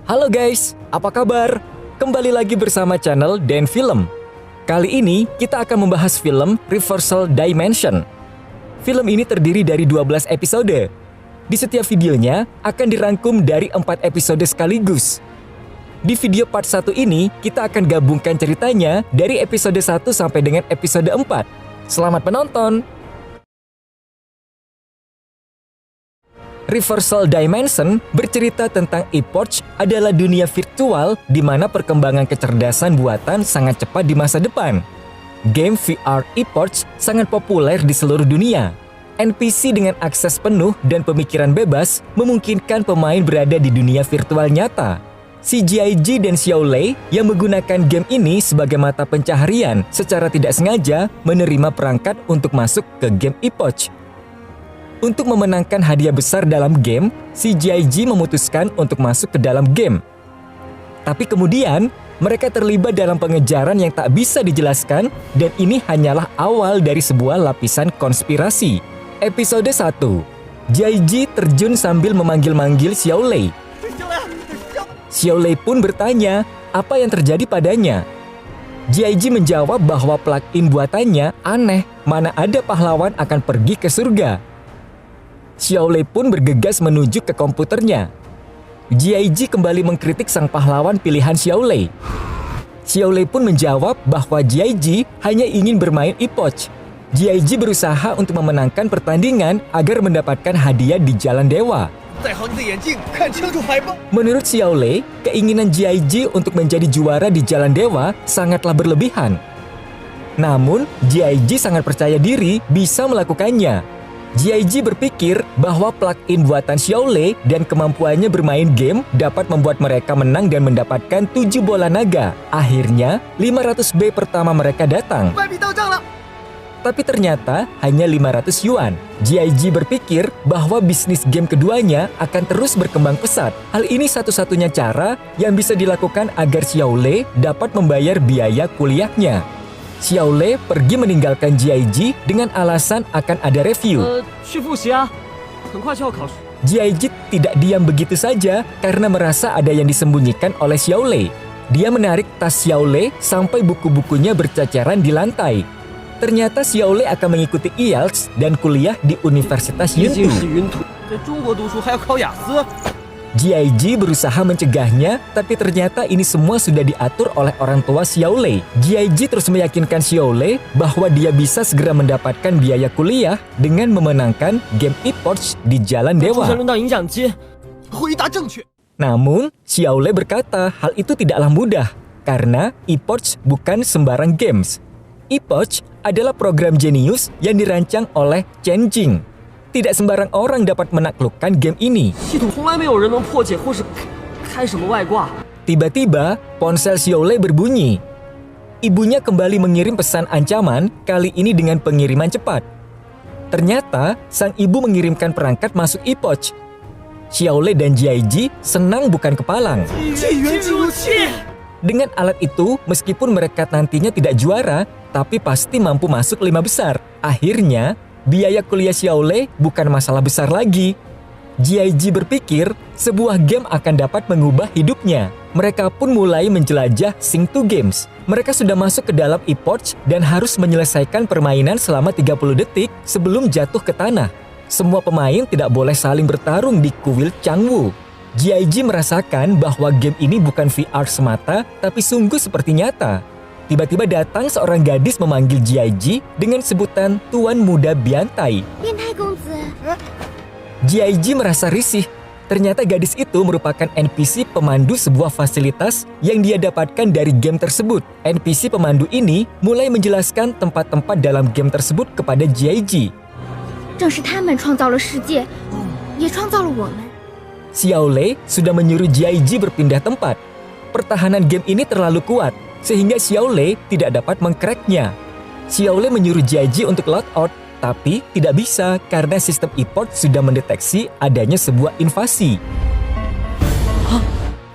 Halo guys, apa kabar? Kembali lagi bersama channel Dan Film. Kali ini kita akan membahas film Reversal Dimension. Film ini terdiri dari 12 episode. Di setiap videonya akan dirangkum dari 4 episode sekaligus. Di video part 1 ini kita akan gabungkan ceritanya dari episode 1 sampai dengan episode 4. Selamat menonton! Reversal Dimension bercerita tentang Epoch adalah dunia virtual di mana perkembangan kecerdasan buatan sangat cepat di masa depan. Game VR Epoch sangat populer di seluruh dunia. NPC dengan akses penuh dan pemikiran bebas memungkinkan pemain berada di dunia virtual nyata. Si Jiaiji dan Xiao Lei yang menggunakan game ini sebagai mata pencaharian secara tidak sengaja menerima perangkat untuk masuk ke game Epoch. Untuk memenangkan hadiah besar dalam game, si Jiaiji memutuskan untuk masuk ke dalam game. Tapi kemudian, mereka terlibat dalam pengejaran yang tak bisa dijelaskan dan ini hanyalah awal dari sebuah lapisan konspirasi. Episode 1. Jiaiji terjun sambil memanggil-manggil Xiao Lei. Xiao Lei pun bertanya apa yang terjadi padanya. Jiaiji menjawab bahwa plugin buatannya aneh, mana ada pahlawan akan pergi ke surga. Xiao Lei pun bergegas menuju ke komputernya. Jiaiji kembali mengkritik sang pahlawan pilihan Xiao Lei. Xiao Lei pun menjawab bahwa Jiaiji hanya ingin bermain Epoch. Jiaiji berusaha untuk memenangkan pertandingan agar mendapatkan hadiah di Jalan Dewa. Menurut Xiao Lei, keinginan Jiaiji untuk menjadi juara di Jalan Dewa sangatlah berlebihan. Namun, Jiaiji sangat percaya diri bisa melakukannya. Jiaiji berpikir bahwa plugin buatan Xiao Lei dan kemampuannya bermain game dapat membuat mereka menang dan mendapatkan 7 bola naga. Akhirnya, 500B pertama mereka datang. Tapi ternyata hanya 500 yuan. Jiaiji berpikir bahwa bisnis game keduanya akan terus berkembang pesat. Hal ini satu-satunya cara yang bisa dilakukan agar Xiao Lei dapat membayar biaya kuliahnya. Xiao Lei pergi meninggalkan Jiaiji dengan alasan akan ada review. Jiaiji tidak diam begitu saja karena merasa ada yang disembunyikan oleh Xiao Lei. Dia menarik tas Xiao Lei sampai buku-bukunya berceceran di lantai. Ternyata Xiao Lei akan mengikuti IELTS dan kuliah di Universitas Yuntu. Jiaiji berusaha mencegahnya, tapi ternyata ini semua sudah diatur oleh orang tua Xiao Lei. Jiaiji terus meyakinkan Xiao Lei bahwa dia bisa segera mendapatkan biaya kuliah dengan memenangkan game Epoch di Jalan Dewa. Namun, Xiao Lei berkata hal itu tidaklah mudah, karena Epoch bukan sembarang games. Epoch adalah program jenius yang dirancang oleh Chen Jing. Tidak sembarang orang dapat menaklukkan game ini. Tiba-tiba, ponsel Xiao Lei berbunyi. Ibunya kembali mengirim pesan ancaman, kali ini dengan pengiriman cepat. Ternyata, sang ibu mengirimkan perangkat masuk Epoch. Xiao Lei dan Jiaiji senang bukan kepalang. Dengan alat itu, meskipun mereka nantinya tidak juara, tapi pasti mampu masuk 5 besar. Akhirnya, biaya kuliah Xiao Lei bukan masalah besar lagi. Jiaiji berpikir sebuah game akan dapat mengubah hidupnya. Mereka pun mulai menjelajah Sing2 Games. Mereka sudah masuk ke dalam Epoch dan harus menyelesaikan permainan selama 30 detik sebelum jatuh ke tanah. Semua pemain tidak boleh saling bertarung di kuil Changwu. Jiaiji merasakan bahwa game ini bukan VR semata, tapi sungguh seperti nyata. Tiba-tiba datang seorang gadis memanggil Jiaiji dengan sebutan Tuan Muda Biantai. Jiaiji merasa risih. Ternyata gadis itu merupakan NPC pemandu sebuah fasilitas yang dia dapatkan dari game tersebut. NPC pemandu ini mulai menjelaskan tempat-tempat dalam game tersebut kepada Jiaiji. Xiao Lei sudah menyuruh Jiaiji berpindah tempat. Pertahanan game ini terlalu kuat. sehingga Xiaolei tidak dapat mengcracknya. Xiaolei menyuruh Jiaji untuk logout, tapi tidak bisa karena sistem e-port sudah mendeteksi adanya sebuah invasi.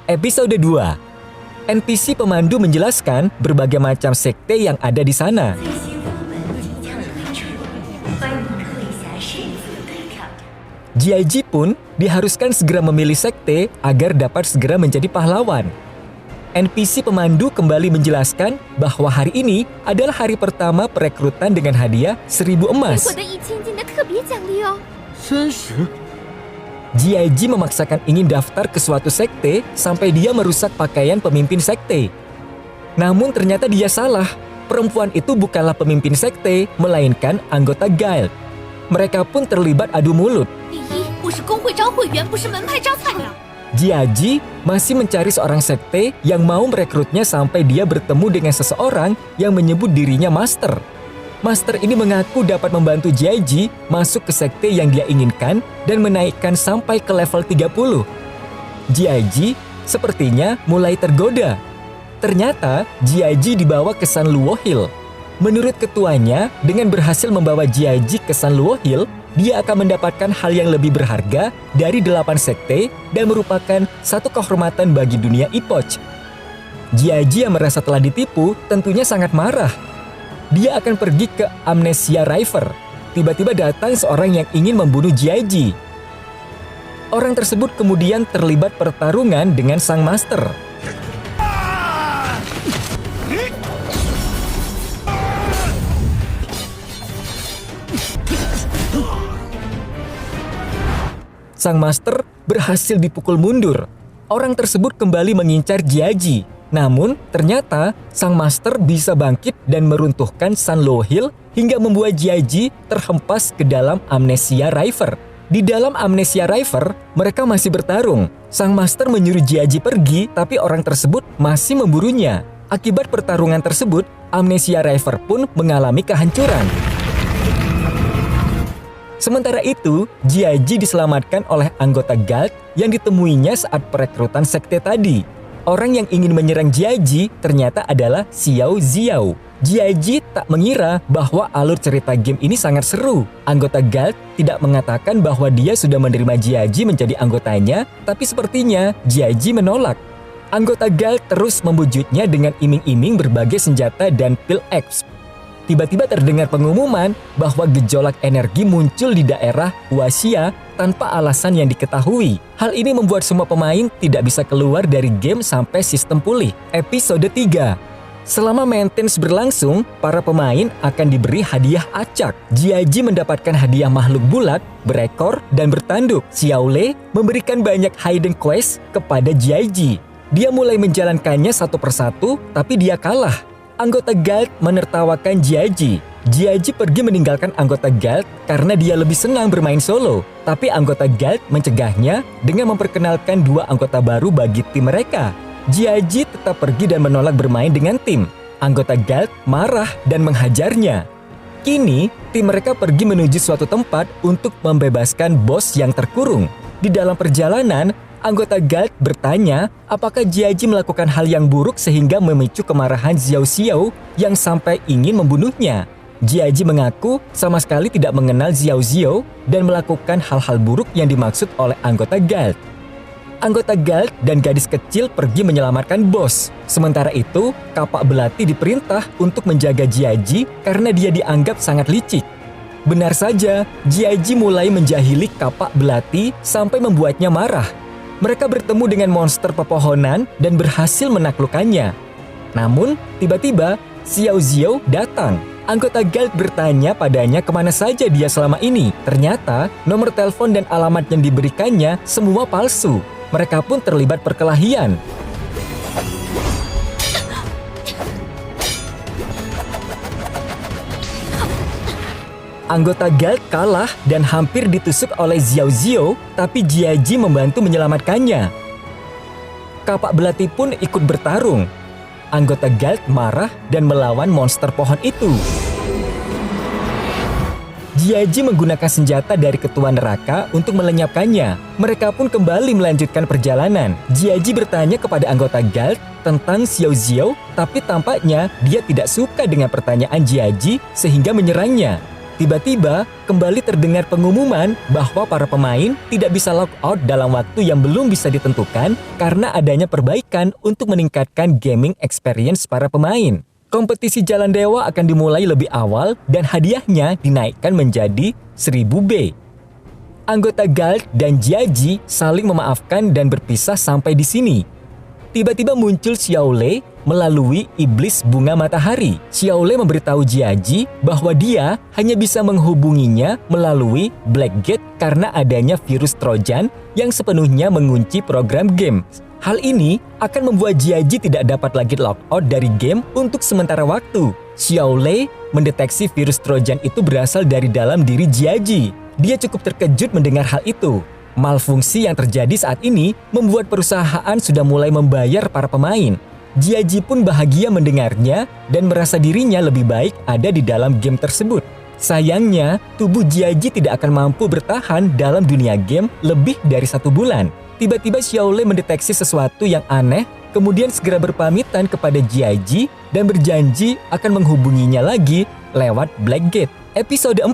Episode 2. NPC pemandu menjelaskan berbagai macam sekte yang ada di sana. Jiaji pun diharuskan segera memilih sekte agar dapat segera menjadi pahlawan. NPC pemandu kembali menjelaskan bahwa hari ini adalah hari pertama perekrutan dengan hadiah 1000 emas. Jiaji memaksakan ingin daftar ke suatu sekte sampai dia merusak pakaian pemimpin sekte. Namun ternyata dia salah. Perempuan itu bukanlah pemimpin sekte, melainkan anggota guild. Mereka pun terlibat adu mulut. Jiaji masih mencari seorang sekte yang mau merekrutnya sampai dia bertemu dengan seseorang yang menyebut dirinya master. Master ini mengaku dapat membantu Jiaji masuk ke sekte yang dia inginkan dan menaikkan sampai ke level 30. Jiaji sepertinya mulai tergoda. Ternyata Jiaji dibawa ke San Luo Hill. Menurut ketuanya, dengan berhasil membawa Jiaji ke San Luo Hill, dia akan mendapatkan hal yang lebih berharga dari 8 sekte dan merupakan satu kehormatan bagi dunia e-poch. Jiaji yang merasa telah ditipu tentunya sangat marah. Dia akan pergi ke Amnesia River. Tiba-tiba datang seorang yang ingin membunuh Jiaji. Orang tersebut kemudian terlibat pertarungan dengan sang master. Sang master berhasil dipukul mundur. Orang tersebut kembali mengincar Jiaji. Namun, ternyata sang master bisa bangkit dan meruntuhkan San Luo Hill hingga membuat Jiaji terhempas ke dalam Amnesia River. Di dalam Amnesia River, mereka masih bertarung. Sang master menyuruh Jiaji pergi, tapi orang tersebut masih memburunya. Akibat pertarungan tersebut, Amnesia River pun mengalami kehancuran. Sementara itu, Jiaji diselamatkan oleh anggota guild yang ditemuinya saat perekrutan sekte tadi. Orang yang ingin menyerang Jiaji ternyata adalah Xiao Ziao. Jiaji tak mengira bahwa alur cerita game ini sangat seru. Anggota guild tidak mengatakan bahwa dia sudah menerima Jiaji menjadi anggotanya, tapi sepertinya Jiaji menolak. Anggota guild terus membujuknya dengan iming-iming berbagai senjata dan pil exp. Tiba-tiba terdengar pengumuman bahwa gejolak energi muncul di daerah Huaxia tanpa alasan yang diketahui. Hal ini membuat semua pemain tidak bisa keluar dari game sampai sistem pulih. Episode 3. Selama maintenance berlangsung, para pemain akan diberi hadiah acak. Jiaji mendapatkan hadiah makhluk bulat, berekor, dan bertanduk. Xiaolei memberikan banyak hidden quest kepada Jiaji. Dia mulai menjalankannya satu persatu, tapi dia kalah. Anggota guild menertawakan Jiaji. Jiaji pergi meninggalkan anggota guild karena dia lebih senang bermain solo. Tapi anggota guild mencegahnya dengan memperkenalkan 2 anggota baru bagi tim mereka. Jiaji tetap pergi dan menolak bermain dengan tim. Anggota guild marah dan menghajarnya. Kini, tim mereka pergi menuju suatu tempat untuk membebaskan bos yang terkurung. Di dalam perjalanan, anggota guild bertanya apakah Jiaji melakukan hal yang buruk sehingga memicu kemarahan Xiao Xiao yang sampai ingin membunuhnya. Jiaji mengaku sama sekali tidak mengenal Xiao Xiao dan melakukan hal-hal buruk yang dimaksud oleh anggota guild. Anggota guild dan gadis kecil pergi menyelamatkan bos. Sementara itu, kapak belati diperintah untuk menjaga Jiaji karena dia dianggap sangat licik. Benar saja, Jiaji mulai menjahili kapak belati sampai membuatnya marah. Mereka bertemu dengan monster pepohonan dan berhasil menaklukkannya. Namun, tiba-tiba Xiao Xiao datang. Anggota guild bertanya padanya kemana saja dia selama ini. Ternyata, nomor telepon dan alamat yang diberikannya semua palsu. Mereka pun terlibat perkelahian. Anggota guild kalah dan hampir ditusuk oleh Xiao Xiao, tapi Jiaji membantu menyelamatkannya. Kapak belati pun ikut bertarung. Anggota guild marah dan melawan monster pohon itu. Jiaji menggunakan senjata dari ketua neraka untuk melenyapkannya. Mereka pun kembali melanjutkan perjalanan. Jiaji bertanya kepada anggota Guild tentang Xiao Xiao, tapi tampaknya dia tidak suka dengan pertanyaan Jiaji sehingga menyerangnya. Tiba-tiba, kembali terdengar pengumuman bahwa para pemain tidak bisa logout dalam waktu yang belum bisa ditentukan karena adanya perbaikan untuk meningkatkan gaming experience para pemain. Kompetisi Jalan Dewa akan dimulai lebih awal dan hadiahnya dinaikkan menjadi 1000 B. Anggota Guild dan Jiaji saling memaafkan dan berpisah sampai di sini. Tiba-tiba muncul Xiao Lei melalui iblis bunga matahari. Xiao Lei memberitahu Jiaji bahwa dia hanya bisa menghubunginya melalui Black Gate karena adanya virus Trojan yang sepenuhnya mengunci program game. Hal ini akan membuat Jiaji tidak dapat lagi logout dari game untuk sementara waktu. Xiao Lei mendeteksi virus Trojan itu berasal dari dalam diri Jiaji. Dia cukup terkejut mendengar hal itu. Malfungsi yang terjadi saat ini membuat perusahaan sudah mulai membayar para pemain. Jiaji pun bahagia mendengarnya dan merasa dirinya lebih baik ada di dalam game tersebut. Sayangnya, tubuh Jiaji tidak akan mampu bertahan dalam dunia game lebih dari 1 bulan. Tiba-tiba Xiao Lei mendeteksi sesuatu yang aneh, kemudian segera berpamitan kepada Jiaji dan berjanji akan menghubunginya lagi lewat Black Gate. Episode 4.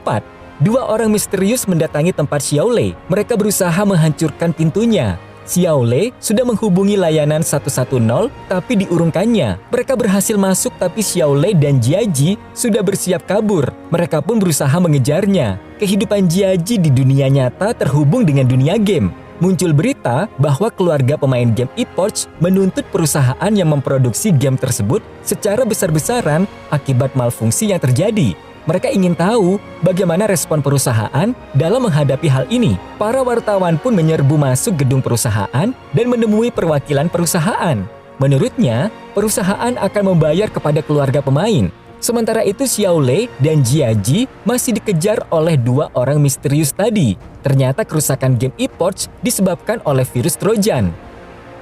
2 orang misterius mendatangi tempat Xiao Lei. Mereka berusaha menghancurkan pintunya. Xiao Lei sudah menghubungi layanan 110 tapi diurungkannya. Mereka berhasil masuk tapi Xiao Lei dan Jiaji sudah bersiap kabur. Mereka pun berusaha mengejarnya. Kehidupan Jiaji di dunia nyata terhubung dengan dunia game. Muncul berita bahwa keluarga pemain game ePorts menuntut perusahaan yang memproduksi game tersebut secara besar-besaran akibat malfungsi yang terjadi. Mereka ingin tahu bagaimana respon perusahaan dalam menghadapi hal ini. Para wartawan pun menyerbu masuk gedung perusahaan dan menemui perwakilan perusahaan. Menurutnya, perusahaan akan membayar kepada keluarga pemain. Sementara itu Xiao Lei dan Jiaji masih dikejar oleh 2 orang misterius tadi. Ternyata kerusakan game ePorts disebabkan oleh virus Trojan.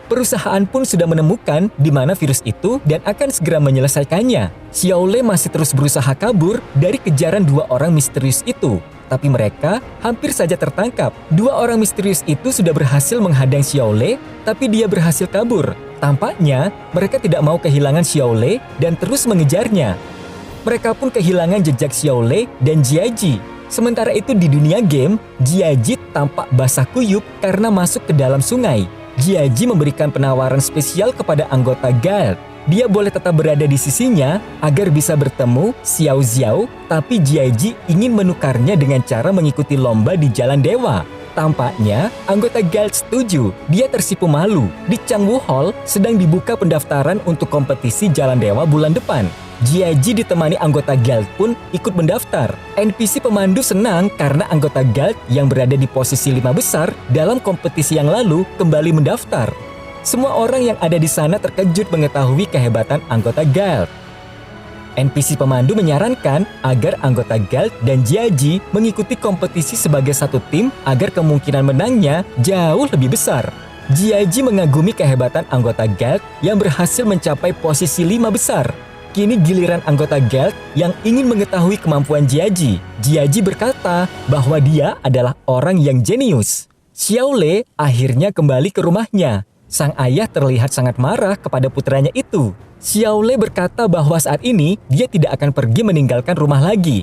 Perusahaan pun sudah menemukan di mana virus itu dan akan segera menyelesaikannya. Xiao Lei masih terus berusaha kabur dari kejaran 2 orang misterius itu. Tapi mereka hampir saja tertangkap. 2 orang misterius itu sudah berhasil menghadang Xiao Lei, tapi dia berhasil kabur. Tampaknya mereka tidak mau kehilangan Xiao Lei dan terus mengejarnya. Mereka pun kehilangan jejak Xiao Lei dan Jiaji. Sementara itu di dunia game, Jiaji tampak basah kuyup karena masuk ke dalam sungai. Jiaji memberikan penawaran spesial kepada anggota Guild. Dia boleh tetap berada di sisinya agar bisa bertemu Xiao Xiao, tapi Jiaji ingin menukarnya dengan cara mengikuti lomba di Jalan Dewa. Tampaknya anggota Guild setuju. Dia tersipu malu. Di Changwu Hall sedang dibuka pendaftaran untuk kompetisi Jalan Dewa bulan depan. Jiaji ditemani anggota Guild pun ikut mendaftar. NPC pemandu senang karena anggota Guild yang berada di posisi 5 besar dalam kompetisi yang lalu kembali mendaftar. Semua orang yang ada di sana terkejut mengetahui kehebatan anggota Guild. NPC pemandu menyarankan agar anggota Guild dan Jiaji mengikuti kompetisi sebagai satu tim agar kemungkinan menangnya jauh lebih besar. Jiaji mengagumi kehebatan anggota Guild yang berhasil mencapai posisi 5 besar. Kini giliran anggota Guild yang ingin mengetahui kemampuan Jiaji. Jiaji berkata bahwa dia adalah orang yang jenius. Xiao Lei akhirnya kembali ke rumahnya. Sang ayah terlihat sangat marah kepada putranya itu. Xiao Lei berkata bahwa saat ini dia tidak akan pergi meninggalkan rumah lagi.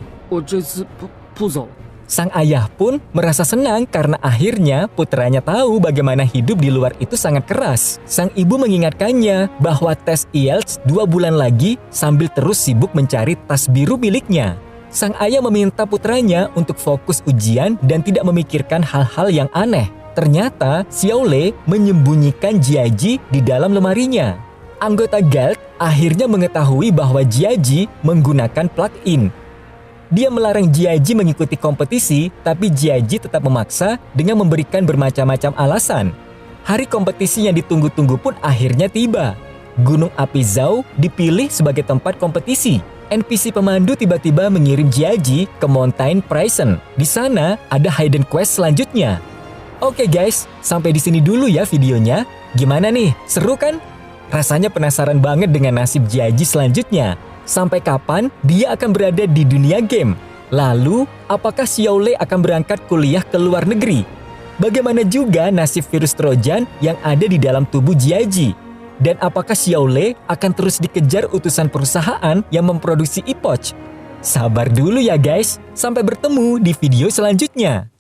Sang ayah pun merasa senang karena akhirnya putranya tahu bagaimana hidup di luar itu sangat keras. Sang ibu mengingatkannya bahwa tes IELTS 2 bulan lagi sambil terus sibuk mencari tas biru miliknya. Sang ayah meminta putranya untuk fokus ujian dan tidak memikirkan hal-hal yang aneh. Ternyata Xiao Lei menyembunyikan Jiaji di dalam lemarinya. Anggota Guild akhirnya mengetahui bahwa Jiaji menggunakan plug-in. Dia melarang Jiaji mengikuti kompetisi, tapi Jiaji tetap memaksa dengan memberikan bermacam-macam alasan. Hari kompetisi yang ditunggu-tunggu pun akhirnya tiba. Gunung Api Zhao dipilih sebagai tempat kompetisi. NPC pemandu tiba-tiba mengirim Jiaji ke Mountain Prison. Di sana ada hidden quest selanjutnya. Oke guys, sampai di sini dulu ya videonya. Gimana nih, seru kan? Rasanya penasaran banget dengan nasib Jiaji selanjutnya. Sampai kapan dia akan berada di dunia game? Lalu, apakah Xiaolei akan berangkat kuliah ke luar negeri? Bagaimana juga nasib virus Trojan yang ada di dalam tubuh Jiaji? Dan apakah Xiaolei akan terus dikejar utusan perusahaan yang memproduksi Epoch? Sabar dulu ya guys, sampai bertemu di video selanjutnya.